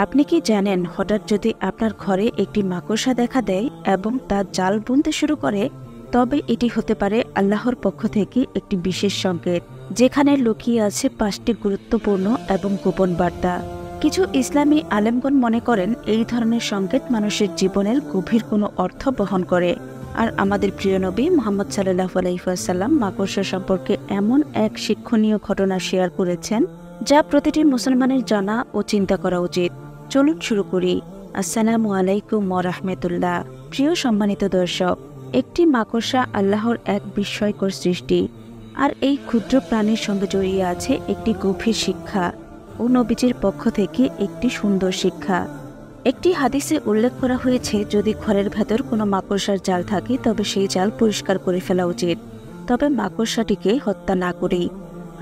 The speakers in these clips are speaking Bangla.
আপনি কি জানেন, হঠাৎ যদি আপনার ঘরে একটি মাকড়সা দেখা দেয় এবং তার জাল বুনতে শুরু করে, তবে এটি হতে পারে আল্লাহর পক্ষ থেকে একটি বিশেষ সংকেত, যেখানে লুকিয়ে আছে 5টি গুরুত্বপূর্ণ এবং গোপন বার্তা। কিছু ইসলামী আলেমগণ মনে করেন এই ধরনের সংকেত মানুষের জীবনের গভীর কোনো অর্থ বহন করে। আর আমাদের প্রিয় নবী মুহাম্মদ সাল্লাল্লাহু আলাইহি ওয়াসাল্লাম মাকড়সা সম্পর্কে এমন এক শিক্ষণীয় ঘটনা শেয়ার করেছেন, যা প্রতিটি মুসলমানের জানা ও চিন্তা করা উচিত। চলুন শুরু করি। আসসালামু আলাইকুম ওয়া রাহমাতুল্লাহ। প্রিয় সম্মানিত দর্শক, একটি মাকড়সা আল্লাহর এক বিস্ময়কর সৃষ্টি, আর এই ক্ষুদ্র প্রাণীর সঙ্গে জড়িয়ে আছে একটি গভীর শিক্ষা ও নবীজির পক্ষ থেকে একটি সুন্দর শিক্ষা। একটি হাদিসে উল্লেখ করা হয়েছে, যদি ঘরের ভেতর কোনো মাকড়সার জাল থাকে তবে সেই জাল পরিষ্কার করে ফেলা উচিত, তবে মাকড়সাটিকে হত্যা না করেই।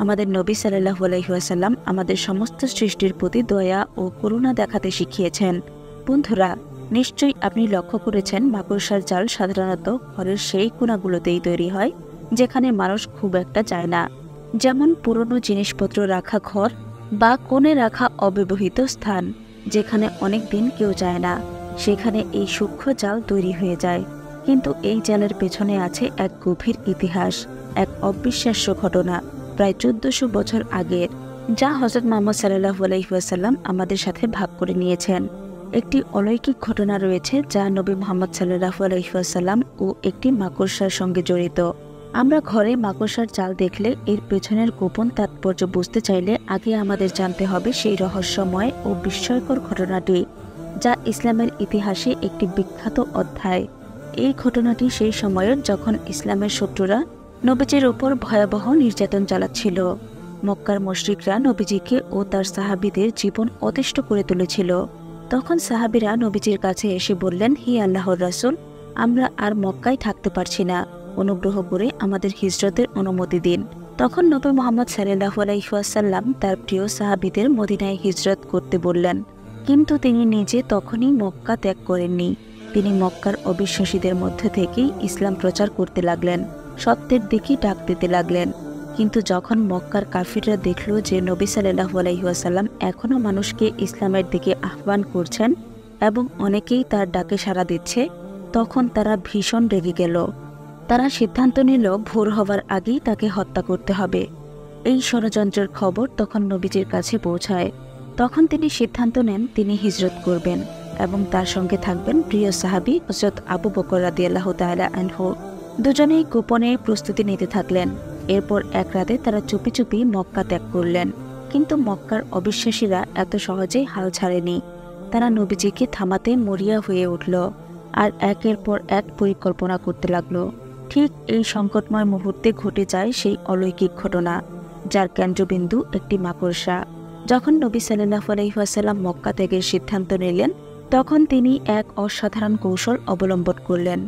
আমাদের নবী সাল্লাল্লাহু আলাইহি ওয়াসাল্লাম আমাদের সমস্ত সৃষ্টির প্রতি দয়া ও করুণা দেখাতে শিখিয়েছেন। বন্ধুরা, নিশ্চয়ই আপনি লক্ষ্য করেছেন, মাকড়সার জাল সাধারণত ঘরের সেই কোণাগুলোতেই তৈরি হয় যেখানে মানুষ খুব একটা যায় না, যেমন পুরনো জিনিসপত্র রাখা ঘর বা কোণে রাখা অব্যবহৃত স্থান যেখানে অনেক দিন কেউ যায় না, সেখানে এই সূক্ষ্ম জাল তৈরি হয়ে যায়। কিন্তু এই জালের পেছনে আছে এক গভীর ইতিহাস, এক অবিশ্বাস্য ঘটনা প্রায় 1400 বছর আগের, যা হযরত মুহাম্মদ সাল্লাল্লাহু আলাইহি ওয়াসাল্লাম আমাদের সাথে ভাগ করে নিয়েছেন। একটি অলৌকিক ঘটনা রয়েছে যা নবী মুহাম্মদ সাল্লাল্লাহু আলাইহি ওয়াসাল্লাম ও একটি মাকড়সার সঙ্গে জড়িত। আমরা ঘরে মাকড়সার জাল দেখলে এর পেছনের গোপন তাৎপর্য বুঝতে চাইলে আগে আমাদের জানতে হবে সেই রহস্যময় ও বিস্ময়কর ঘটনাটি, যা ইসলামের ইতিহাসে একটি বিখ্যাত অধ্যায়। এই ঘটনাটি সেই সময়ের যখন ইসলামের শত্রুরা নবীজির উপর ভয়াবহ নির্যাতন চালাচ্ছিল। মক্কার মুশরিকরা নবীজিকে ও তার সাহাবীদের জীবন অতিষ্ঠ করে তুলেছিল। তখন সাহাবীরা নবীজির কাছে এসে বললেন, হে আল্লাহর রাসূল, আমরা আর মক্কায় থাকতে পারছি না, অনুগ্রহ করে আমাদের হিজরতের অনুমতি দিন। তখন নবী মুহাম্মদ সাল্লাল্লাহু আলাইহি ওয়াসাল্লাম তার প্রিয় সাহাবীদের মদিনায় হিজরত করতে বললেন, কিন্তু তিনি নিজে তখনই মক্কা ত্যাগ করেননি। তিনি মক্কার অবিশ্বাসীদের মধ্যে থেকেই ইসলাম প্রচার করতে লাগলেন, সত্যের দিকে ডাক দিতে লাগলেন। কিন্তু যখন মক্কার কাফিররা দেখল যে নবী সাল্লাল্লাহু আলাইহি ওয়াসাল্লাম এখনও মানুষকে ইসলামের দিকে আহ্বান করছেন এবং অনেকেই তার ডাকে সাড়া দিচ্ছে, তখন তারা ভীষণ রেগে গেল। তারা সিদ্ধান্ত নিল ভোর হওয়ার আগেই তাকে হত্যা করতে হবে। এই ষড়যন্ত্রের খবর তখন নবীজির কাছে পৌঁছায়। তখন তিনি সিদ্ধান্ত নেন তিনি হিজরত করবেন এবং তার সঙ্গে থাকবেন প্রিয় সাহাবী হযরত আবু বকর রাদিয়াল্লাহু তাআলা আনহু। দুজনেই গোপনে প্রস্তুতি নিতে থাকলেন। এরপর এক রাতে তারা চুপি চুপি মক্কা ত্যাগ করলেন। কিন্তু মক্কার অবিশ্বাসীরা এত সহজেই হাল ছাড়েনি। তারা নবীজিকে থামাতে মরিয়া হয়ে উঠল আর একের পর এক পরিকল্পনা করতে লাগল। ঠিক এই সংকটময় মুহূর্তে ঘটে যায় সেই অলৌকিক ঘটনা, যার কেন্দ্রবিন্দু একটি মাকড়সা। যখন নবী সাল্লাল্লাহু আলাইহি ওয়াসাল্লাম মক্কা ত্যাগের সিদ্ধান্ত নিলেন, তখন তিনি এক অসাধারণ কৌশল অবলম্বন করলেন।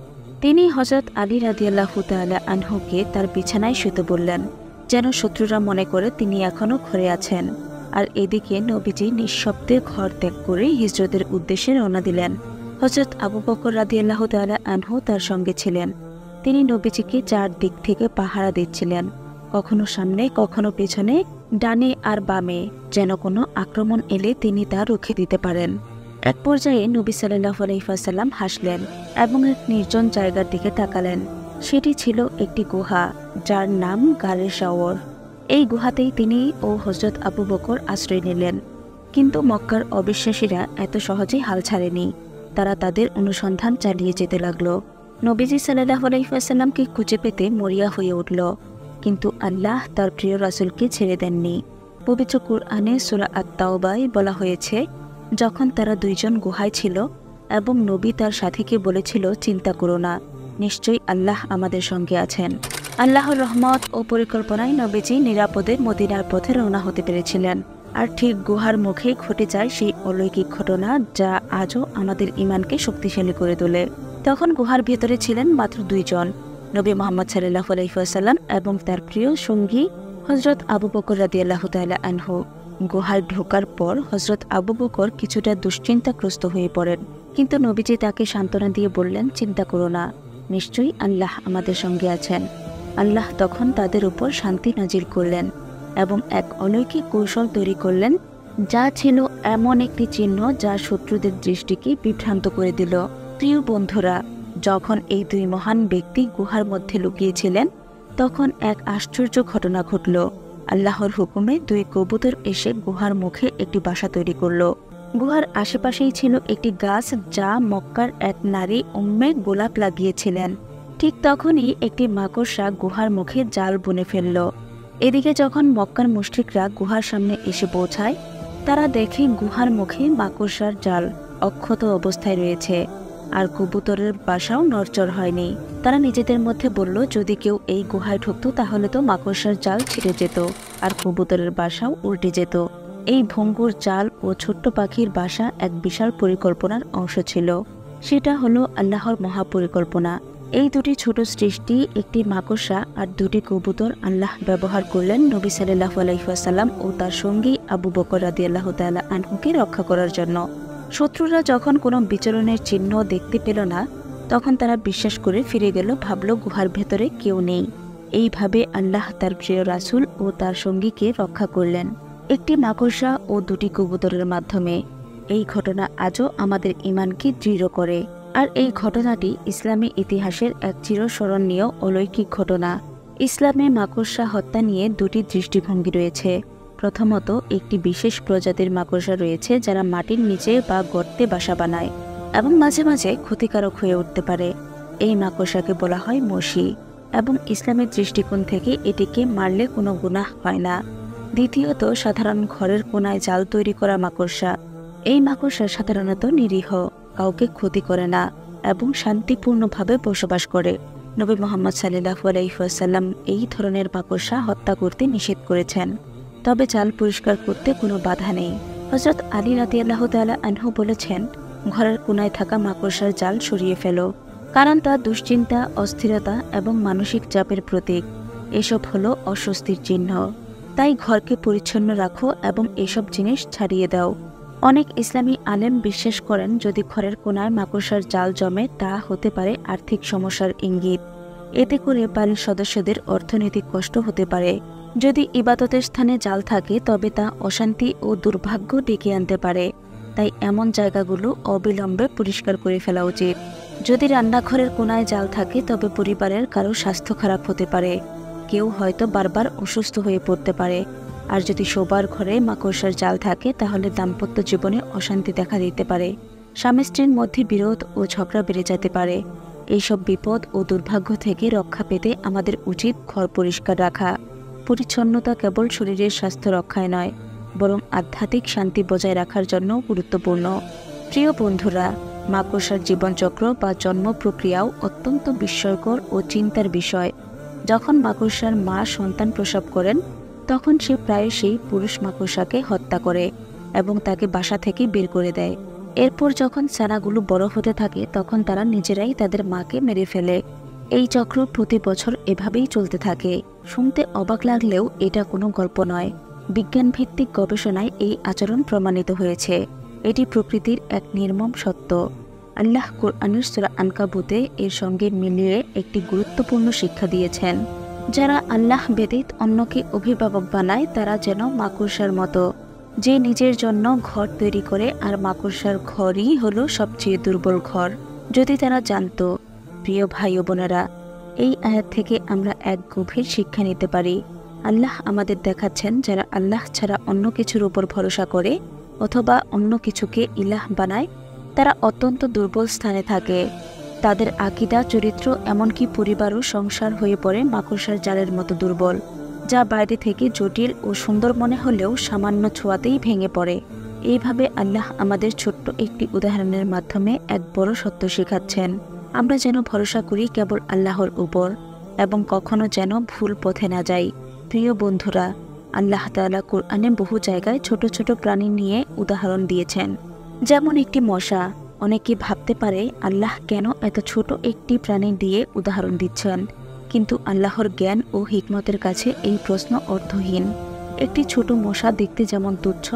তিনি হযরত আলী রাদিয়াল্লাহু তাআলা আনহুকে তার বিছানায় শুতে বললেন, যেন শত্রুরা মনে করে তিনি এখনও ঘরে আছেন। আর এদিকে নবীজি নিঃশব্দে ঘর ত্যাগ করে হিজরতের উদ্দেশ্যে রওনা দিলেন। হযরত আবু বকর রাদিয়াল্লাহু তাআলা আনহু তার সঙ্গে ছিলেন। তিনি নবীজিকে 4 দিক থেকে পাহারা দিচ্ছিলেন, কখনো সামনে, কখনো পেছনে, ডানে আর বামে, যেন কোনো আক্রমণ এলে তিনি তা রুখে দিতে পারেন। এক পর্যায়ে নবী সাল্লাল্লাহু আলাইহি ওয়াসাল্লাম হাসলেন এবং এক নির্জন জায়গার দিকে তাকালেন। সেটি ছিল একটি গুহা, যার নাম গারে শাওর। এই গুহাতেই তিনি ও হযরত আবু বকর আশ্রয় নিলেন। কিন্তু মক্কার অবিশ্বাসীরা এত সহজেই হাল ছাড়েনি। তারা তাদের অনুসন্ধান চালিয়ে যেতে লাগল। নবীজি সাল্লাল্লাহু আলাইহি ওয়াসাল্লামকে খুঁজে পেতে মরিয়া হয়ে উঠল, কিন্তু আল্লাহ তার প্রিয় রাসূলকে ছেড়ে দেননি। পবিত্র কুরআনে সূরা আত-তাওবায় বলা হয়েছে, যখন তারা দুইজন গুহায় ছিল এবং নবী তার সাথীকে বলেছিল, চিন্তা করো না, নিশ্চয়ই আল্লাহ আমাদের সঙ্গে আছেন। আল্লাহর রহমত ও পরিকল্পনায় নবীজি নিরাপদে মদিনার পথে রওনা হতে পেরেছিলেন। আর ঠিক গুহার মুখেই ঘটে যায় সেই অলৌকিক ঘটনা, যা আজও আমাদের ঈমানকে শক্তিশালী করে তোলে। তখন গুহার ভেতরে ছিলেন মাত্র 2 জন, নবী মুহাম্মদ সাল্লাল্লাহু আলাইহি ওয়াসাল্লাম এবং তার প্রিয় সঙ্গী হযরত আবু বকর রাদিয়াল্লাহু তাআলা আনহু। গুহায় ঢোকার পর হযরত আবু বকর কিছুটা দুশ্চিন্তাগ্রস্ত হয়ে পড়েন, কিন্তু নবীজি তাকে সান্ত্বনা দিয়ে বললেন, চিন্তা করো না, নিশ্চয়ই আল্লাহ আমাদের সঙ্গে আছেন। আল্লাহ তখন তাদের উপর শান্তি নাজিল করলেন এবং এক অলৌকিক কৌশল তৈরি করলেন, যা ছিল এমন একটি চিহ্ন যা শত্রুদের দৃষ্টিকে বিভ্রান্ত করে দিল। প্রিয় বন্ধুরা, যখন এই দুই মহান ব্যক্তি গুহার মধ্যে লুকিয়েছিলেন তখন এক আশ্চর্য ঘটনা ঘটল। আল্লাহর হুকুমে দুই কবুতর এসে গুহার মুখে একটি বাসা তৈরি করল। গুহার আশেপাশেই ছিল একটি গাছ যা মক্কার এক নারী উম্মে গোলাপ লাগিয়েছিলেন। ঠিক তখনই একটি মাকড়সা গুহার মুখে জাল বুনে ফেলল। এদিকে যখন মক্কার মুশরিকরা গুহার সামনে এসে পৌঁছায়, তারা দেখে গুহার মুখে মাকড়সার জাল অক্ষত অবস্থায় রয়েছে, আর কবুতরের বাসাও নড়চড় হয়নি। তারা নিজেদের মধ্যে বলল, যদি কেউ এই গুহায় ঢুকত তাহলে তো মাকড়সার জাল ছিঁড়ে যেত আর কবুতরের বাসাও উল্টে যেত। এই ভঙ্গুর জাল ও ছোট্ট পাখির বাসা এক বিশাল পরিকল্পনার অংশ ছিল। সেটা হলো আল্লাহর মহাপরিকল্পনা। এই দুটি ছোট সৃষ্টি, একটি মাকড়সা আর দুটি কবুতর, আল্লাহ ব্যবহার করলেন নবী সাল্লাল্লাহু আলাইহি ওয়াসাল্লাম ও তার সঙ্গী আবু বকর রাদিয়াল্লাহু তাআলা আনহুকে রক্ষা করার জন্য। শত্রুরা যখন কোনো বিচরণের চিহ্ন দেখতে পেল না, তখন তারা বিশ্বাস করে ফিরে গেল, ভাবল গুহার ভেতরে কেউ নেই। এইভাবে আল্লাহ তার প্রিয় রাসূল ও তার সঙ্গীকে রক্ষা করলেন একটি মাকড়সা ও দুটি কবুতরের মাধ্যমে। এই ঘটনা আজও আমাদের ঈমানকে দৃঢ় করে। আর এই ঘটনাটি ইসলামী ইতিহাসের এক চিরস্মরণীয় অলৌকিক ঘটনা। ইসলামে মাকড়সা হত্যা নিয়ে দুটি দৃষ্টিভঙ্গি রয়েছে। প্রথমত, একটি বিশেষ প্রজাতির মাকড়সা রয়েছে যারা মাটির নিচে বা গর্তে বাসা বানায় এবং মাঝে মাঝে ক্ষতিকারক হয়ে উঠতে পারে। এই মাকড়সাকে বলা হয় মশি, এবং ইসলামের দৃষ্টিকোণ থেকে এটিকে মারলে কোনো গুনাহ হয় না। দ্বিতীয়ত, সাধারণ ঘরের কোনায় জাল তৈরি করা মাকড়সা। এই মাকড়সা সাধারণত নিরীহ, কাউকে ক্ষতি করে না এবং শান্তিপূর্ণভাবে বসবাস করে। নবী মুহাম্মদ সাল্লাল্লাহু আলাইহি ওয়াসাল্লাম এই ধরনের মাকড়সা হত্যা করতে নিষেধ করেছেন, তবে জাল পরিষ্কার করতে কোনো বাধা নেই। হযরত আলী রাদিয়াল্লাহু তাআলা আনহু বলেছেন, ঘরের কোনায় থাকা মাকড়সার জাল সরিয়ে ফেলো, কারণ তা দুশ্চিন্তা, অস্থিরতা এবং মানসিক চাপের প্রতীক। এসব হলো অস্বস্তির চিহ্ন। তাই ঘরকে পরিচ্ছন্ন রাখো এবং এসব জিনিস ছাড়িয়ে দাও। অনেক ইসলামী আলেম বিশ্বাস করেন, যদি ঘরের কোনায় মাকড়সার জাল জমে তা হতে পারে আর্থিক সমস্যার ইঙ্গিত। এতে করে বাড়ির সদস্যদের অর্থনৈতিক কষ্ট হতে পারে। যদি ইবাদতের স্থানে জাল থাকে তবে তা অশান্তি ও দুর্ভাগ্য ডেকে আনতে পারে। তাই এমন জায়গাগুলো অবিলম্বে পরিষ্কার করে ফেলা উচিত। যদি রান্নাঘরের কোনায় জাল থাকে তবে পরিবারের কারো স্বাস্থ্য খারাপ হতে পারে, কেউ হয়তো বারবার অসুস্থ হয়ে পড়তে পারে। আর যদি শোবার ঘরে মাকড়সার জাল থাকে তাহলে দাম্পত্য জীবনে অশান্তি দেখা দিতে পারে, স্বামী স্ত্রীর মধ্যে বিরোধ ও ঝগড়া বেড়ে যেতে পারে। এইসব বিপদ ও দুর্ভাগ্য থেকে রক্ষা পেতে আমাদের উচিত ঘর পরিষ্কার রাখা। পরিচ্ছন্নতা কেবল শরীরের স্বাস্থ্য রক্ষায় নয়, বরং আধ্যাত্মিক শান্তি বজায় রাখার জন্য গুরুত্বপূর্ণ। প্রিয় বন্ধুরা, মাকড়সার জীবনচক্র বা জন্ম প্রক্রিয়াও অত্যন্ত বিস্ময়কর ও চিন্তার বিষয়। যখন মাকড়সার মা সন্তান প্রসব করেন তখন সে প্রায়শই পুরুষ মাকড়সাকে হত্যা করে এবং তাকে বাসা থেকে বের করে দেয়। এরপর যখন ছানাগুলো বড় হতে থাকে তখন তারা নিজেরাই তাদের মাকে মেরে ফেলে। এই চক্র প্রতি বছর এভাবেই চলতে থাকে। শুনতে অবাক লাগলেও এটা কোনো গল্প নয়। বিজ্ঞানভিত্তিক গবেষণায় এই আচরণ প্রমাণিত হয়েছে। এটি প্রকৃতির এক নির্মম সত্য। আল্লাহ কুরআনের সূরা আনকাবুতে এর সঙ্গে মিলিয়ে একটি গুরুত্বপূর্ণ শিক্ষা দিয়েছেন। যারা আল্লাহ ব্যতীত অন্যকে অভিভাবক বানায় তারা যেন মাকড়সার মতো, যে নিজের জন্য ঘর তৈরি করে, আর মাকড়সার ঘরই হলো সবচেয়ে দুর্বল ঘর। যদি তারা জানতো। প্রিয় ভাই ও বোনেরা, এই আয়াত থেকে আমরা এক গভীর শিক্ষা নিতে পারি। আল্লাহ আমাদের দেখাচ্ছেন, যারা আল্লাহ ছাড়া অন্য কিছুর উপর ভরসা করে অথবা অন্য কিছুকে ইলাহ বানায় তারা অত্যন্ত দুর্বল স্থানে থাকে। তাদের আকীদা, চরিত্র, এমনকি পরিবারও সংসার হয়ে পড়ে মাকড়সার জালের মতো দুর্বল, যা বাইরে থেকে জটিল ও সুন্দর মনে হলেও সামান্য ছোঁয়াতেই ভেঙে পড়ে। এইভাবে আল্লাহ আমাদের ছোট্ট একটি উদাহরণের মাধ্যমে এক বড় সত্য শেখাচ্ছেন। আমরা যেন ভরসা করি কেবল আল্লাহর উপর এবং কখনো যেন ভুল পথে না যাই। প্রিয় বন্ধুরা, আল্লাহ তাআলা কুরআনে বহু জায়গায় ছোট ছোট প্রাণী নিয়ে উদাহরণ দিয়েছেন, যেমন একটি মশা। অনেকে ভাবতে পারে আল্লাহ কেন এত ছোট একটি প্রাণী দিয়ে উদাহরণ দিচ্ছেন, কিন্তু আল্লাহর জ্ঞান ও হিকমতের কাছে এই প্রশ্ন অর্থহীন। একটি ছোট মশা দেখতে যেমন তুচ্ছ,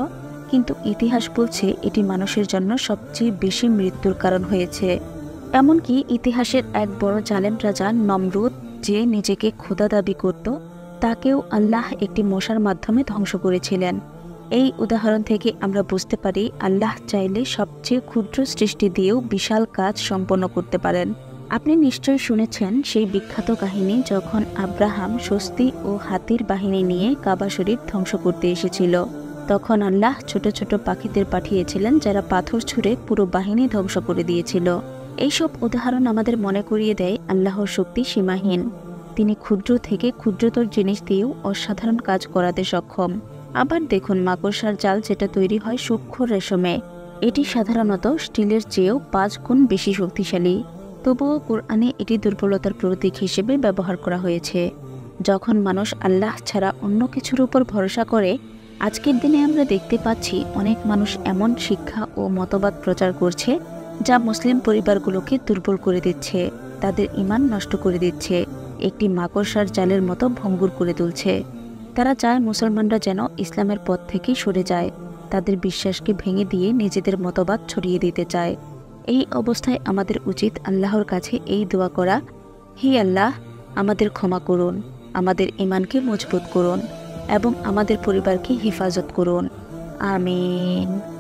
কিন্তু ইতিহাস বলছে এটি মানুষের জন্য সবচেয়ে বেশি মৃত্যুর কারণ হয়েছে। এমনকি ইতিহাসের এক বড় জালেম রাজা নমরুদ, যে নিজেকে খোদা দাবি করত, তাকেও আল্লাহ একটি মশার মাধ্যমে ধ্বংস করেছিলেন। এই উদাহরণ থেকে আমরা বুঝতে পারি আল্লাহ চাইলে সবচেয়ে ক্ষুদ্র সৃষ্টি দিয়েও বিশাল কাজ সম্পন্ন করতে পারেন। আপনি নিশ্চয়ই শুনেছেন সেই বিখ্যাত কাহিনী যখন আব্রাহাম স্বস্তি ও হাতির বাহিনী নিয়ে কাবা শরীফ ধ্বংস করতে এসেছিল। তখন আল্লাহ ছোট ছোট পাখিদের পাঠিয়েছিলেন যারা পাথর ছুঁড়ে পুরো বাহিনী ধ্বংস করে দিয়েছিল। এইসব উদাহরণ আমাদের মনে করিয়ে দেয় আল্লাহর শক্তি সীমাহীন। তিনি ক্ষুদ্র থেকে ক্ষুদ্রতর জিনিস দিয়েও অসাধারণ কাজ করাতে সক্ষম। আবার দেখুন মাকড়সার জাল যেটা তৈরি হয় সূক্ষ্ম রেশমে, এটি সাধারণত স্টিলের চেয়েও 5 গুণ বেশি শক্তিশালী। তবুও কোরআনে এটি দুর্বলতার প্রতীক হিসেবে ব্যবহার করা হয়েছে। যখন মানুষ আল্লাহ ছাড়া অন্য কিছুর উপর ভরসা করে, আজকের দিনে আমরা দেখতে পাচ্ছি অনেক মানুষ এমন শিক্ষা ও মতবাদ প্রচার করছে যা মুসলিম পরিবারগুলোকে দুর্বল করে দিচ্ছে, তাদের ঈমান নষ্ট করে দিচ্ছে, একটি মাকড়সার জালের মতো ভঙ্গুর করে তুলছে। তারা চায় মুসলমানরা যেন ইসলামের পথ থেকে সরে যায়, তাদের বিশ্বাসকে ভেঙে দিয়ে নিজেদের মতবাদ ছড়িয়ে দিতে চায়। এই অবস্থায় আমাদের উচিত আল্লাহর কাছে এই দোয়া করা, হে আল্লাহ, আমাদের ক্ষমা করুন, আমাদের ঈমানকে মজবুত করুন এবং আমাদের পরিবারকে হেফাজত করুন। আমিন।